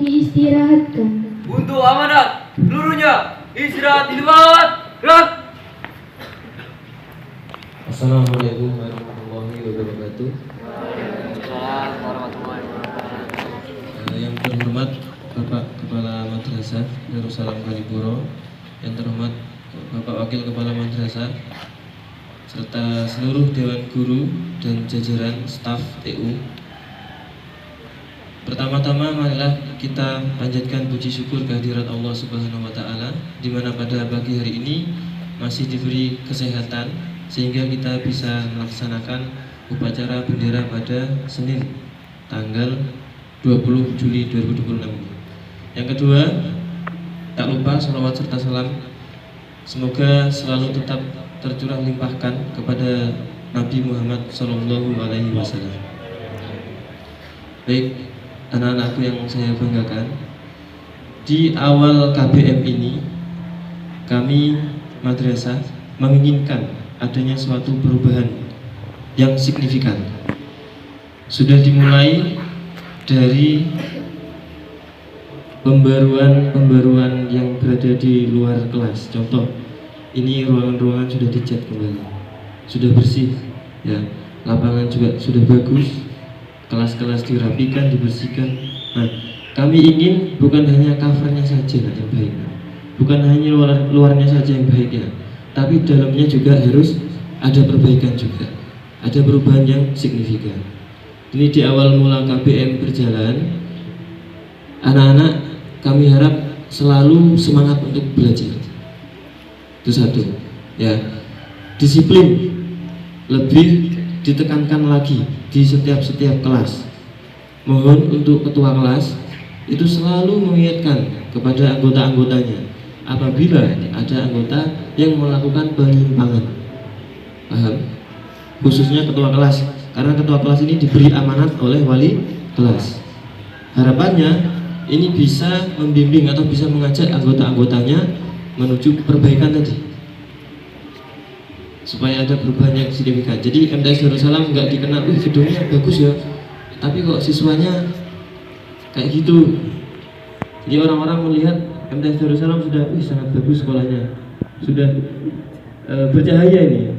diistirahatkan. Untuk amanat, seluruhnya istirahat di tempat. Gerak. Assalamualaikum warahmatullahi wabarakatuh. Yang terhormat Bapak Kepala Madrasah Darussalam Kalipuro, yang terhormat Bapak Wakil Kepala Madrasah, serta seluruh Dewan Guru dan jajaran staf TU. Pertama-tama marilah kita panjatkan puji syukur kehadirat Allah Subhanahu wa taala, di mana pada pagi hari ini masih diberi kesehatan sehingga kita bisa melaksanakan upacara bendera pada Senin tanggal 20 Juli 2026. Yang kedua, tak lupa sholawat serta salam semoga selalu tetap tercurah limpahkan kepada Nabi Muhammad SAW. Baik, anak-anakku yang saya banggakan, di awal KBM ini kami madrasah menginginkan adanya suatu perubahan yang signifikan. Sudah dimulai dari pembaruan yang berada di luar kelas. Contoh, ini ruangan-ruangan sudah dicat kembali, sudah bersih, ya. Lapangan juga sudah bagus, kelas-kelas dirapikan, dibersihkan. Nah, kami ingin bukan hanya covernya saja yang baik, bukan hanya luarnya saja yang baik, ya, tapi dalamnya juga harus ada perbaikan juga, ada perubahan yang signifikan. Ini di awal mula KBM berjalan, anak-anak kami harap selalu semangat untuk belajar. Itu satu, ya. Disiplin lebih ditekankan lagi di setiap kelas. Mohon untuk ketua kelas itu selalu mengingatkan kepada anggota-anggotanya apabila ada anggota yang melakukan penyimpangan. Paham? Khususnya ketua kelas, karena ketua kelas ini diberi amanat oleh wali kelas. Harapannya ini bisa membimbing atau bisa mengajak anggota-anggotanya menuju perbaikan tadi, supaya ada perubahan yang signifikan. Jadi MTS Darussalam nggak dikenal, gedungnya bagus ya, tapi kok siswanya kayak gitu. Jadi orang-orang melihat MTS Darussalam sudah, sangat bagus sekolahnya, sudah bercahaya ini.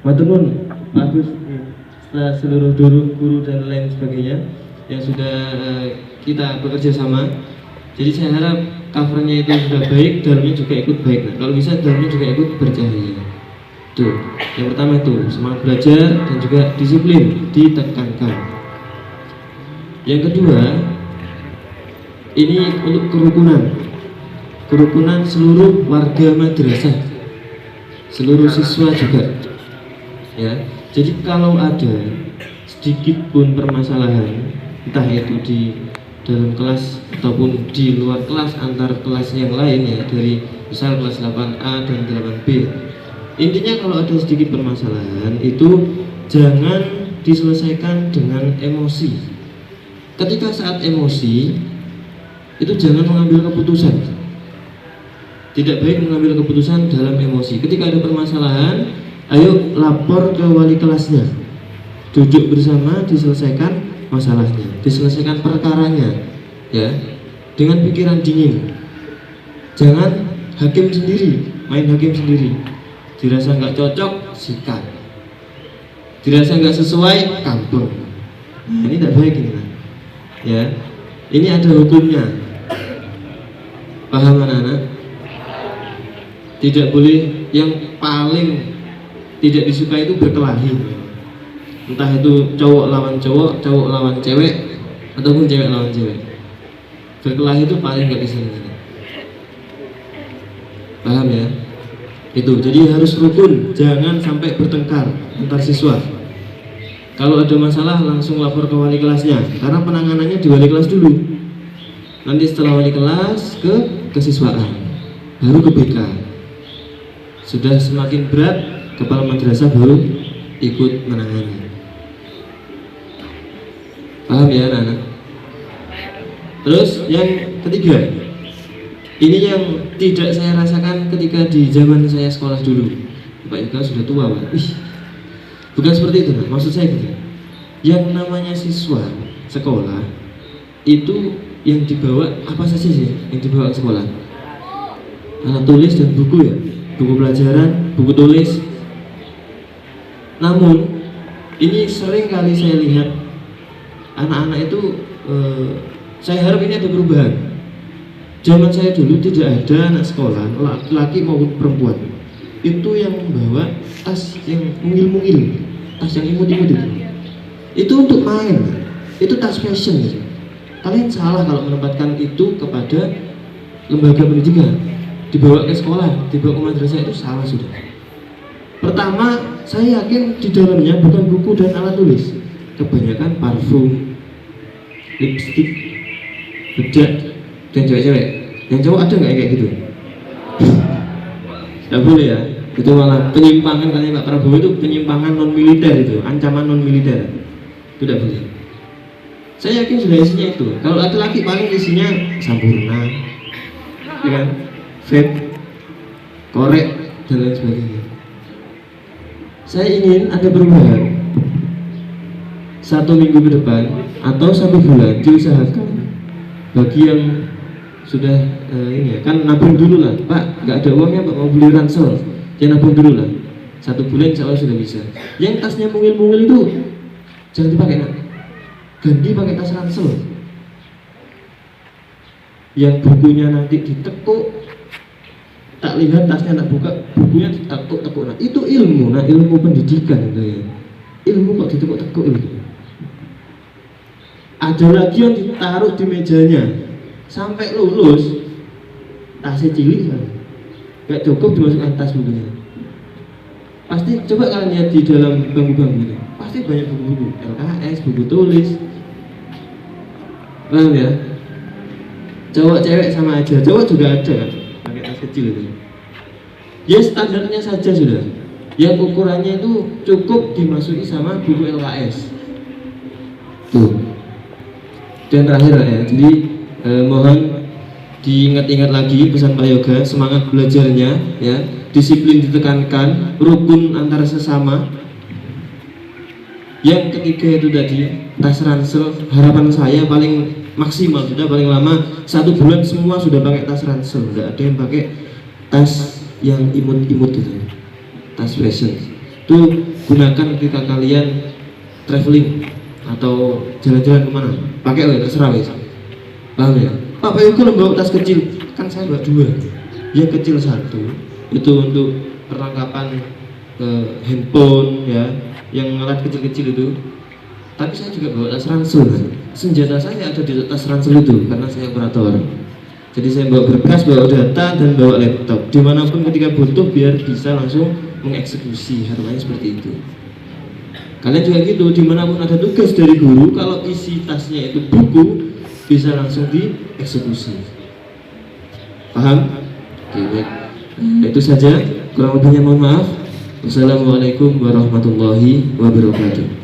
Maturnuun Pak Agus, setelah seluruh guru dan lain sebagainya yang sudah kita bekerja sama. Jadi saya harap covernya itu sudah baik, dalamnya juga ikut baik. Nah, kalau bisa dalamnya juga ikut bercahaya. Tuh, yang pertama itu semangat belajar dan juga disiplin ditekankan. Yang kedua, ini untuk kerukunan seluruh warga madrasah, seluruh siswa juga, ya. Jadi kalau ada sedikit pun permasalahan, entah itu di dalam kelas ataupun di luar kelas, antar kelas yang lain, ya, dari misal kelas 8A dan 8B, intinya kalau ada sedikit permasalahan itu jangan diselesaikan dengan emosi. Ketika saat emosi itu jangan mengambil keputusan. Tidak baik mengambil keputusan dalam emosi. Ketika ada permasalahan, ayo lapor ke wali kelasnya, duduk bersama, diselesaikan masalahnya, diselesaikan perkaranya, ya, dengan pikiran dingin. Jangan hakim sendiri, main hakim sendiri. Dirasa nggak cocok, sikat. Dirasa nggak sesuai, kampung. Nah, ini tidak baik ini, ya. Ini ada hukumnya. Paham anak-anak? Tidak boleh yang paling tidak disukai itu berkelahi. Entah itu cowok lawan cowok, cowok lawan cewek, ataupun cewek lawan cewek. Berkelahi itu paling nggak disenangi. Paham ya? Itu, jadi harus rukun, jangan sampai bertengkar antar siswa. Kalau ada masalah langsung lapor ke wali kelasnya, karena penanganannya di wali kelas dulu. Nanti setelah wali kelas ke kesiswaan, baru ke BK. Sudah semakin berat, kepala madrasah baru ikut menangani. Paham ya anak-anak? Terus yang ketiga, ini yang tidak saya rasakan ketika di zaman saya sekolah dulu. Pak Yoga sudah tua, Pak. Bukan seperti itu, maksud saya gini. Yang namanya siswa sekolah itu yang dibawa apa saja sih yang dibawa ke sekolah? Alat tulis dan buku ya, buku pelajaran, buku tulis. Namun ini sering kali saya lihat anak-anak itu saya harap ini ada perubahan. Zaman saya dulu tidak ada anak sekolah, laki-laki maupun perempuan, itu yang membawa tas yang mungil-mungil, tas yang imut-imut itu untuk main, itu tas fashion. Kalian salah kalau menempatkan itu kepada lembaga pendidikan, dibawa ke sekolah, dibawa ke madrasah, itu salah sudah. Pertama, saya yakin di dalamnya bukan buku dan alat tulis, kebanyakan parfum, lipstick, bedak, dan cewek-cewek. Yang cowok ada nggak kayak gitu? Nggak boleh ya, itu malah penyimpangan. Katanya Pak Prabowo itu penyimpangan non militer, itu ancaman non militer, itu tidak boleh. Saya yakin sudah isinya itu. Kalau laki-laki paling isinya sampurna, ya kan, vape, korek, dan lain sebagainya. Saya ingin ada perubahan 1 minggu ke depan atau 1 bulan, diusahakan bagi yang sudah ini ya, kan nabung dulu lah Pak, nggak ada uangnya Pak, mau beli ransel, ya nabung dulu lah 1 bulan, insya Allah sudah bisa. Yang tasnya mungil-mungil itu jangan dipakai nak, ganti pakai tas ransel yang bukunya nanti ditekuk, tak lihat tasnya nak buka, bukunya ditekuk-tekuk. Nah itu ilmu, nah ilmu pendidikan itu ya, ilmu kok ditekuk-tekuk itu. Ada lagi yang ditaruh di mejanya sampai lulus, tasnya cilik kan, gak cukup dimasukkan tas bukunya. Pasti coba kalian lihat di dalam bangku-bangku itu, pasti banyak buku-buku LKS, buku tulis. Paham ya? Cowok cewek sama aja, cowok juga ada kan pakai tas kecil itu. Ya standarnya saja sudah, yang ukurannya itu cukup dimasuki sama buku LKS tuh. Dan terakhir ya, jadi mohon diingat-ingat lagi pesan Pak Yoga, semangat belajarnya ya, disiplin ditekankan, rukun antara sesama. Yang ketiga itu tadi tas ransel, harapan saya paling maksimal sudah paling lama 1 bulan semua sudah pakai tas ransel, nggak ada yang pakai tas yang imut-imut gitu, tas fashion. Itu gunakan ketika kalian traveling atau jalan-jalan kemana, pakai lah, terserah wes. Paham ya? Pak Yoga lo bawa tas kecil, kan saya bawa 2, yang kecil 1 itu untuk perlengkapan handphone ya, yang alat kecil-kecil itu. Tapi saya juga bawa tas ransel, senjata saya ada di tas ransel itu karena saya operator. Jadi saya bawa berkas, bawa data, dan bawa laptop dimanapun ketika butuh biar bisa langsung mengeksekusi, harapannya seperti itu. Kalian juga gitu, dimanapun ada tugas dari guru, kalau isi tasnya itu buku, bisa langsung dieksekusi. Paham? Oke, baik. Itu saja, kurang lebihnya mohon maaf. Wassalamualaikum warahmatullahi wabarakatuh.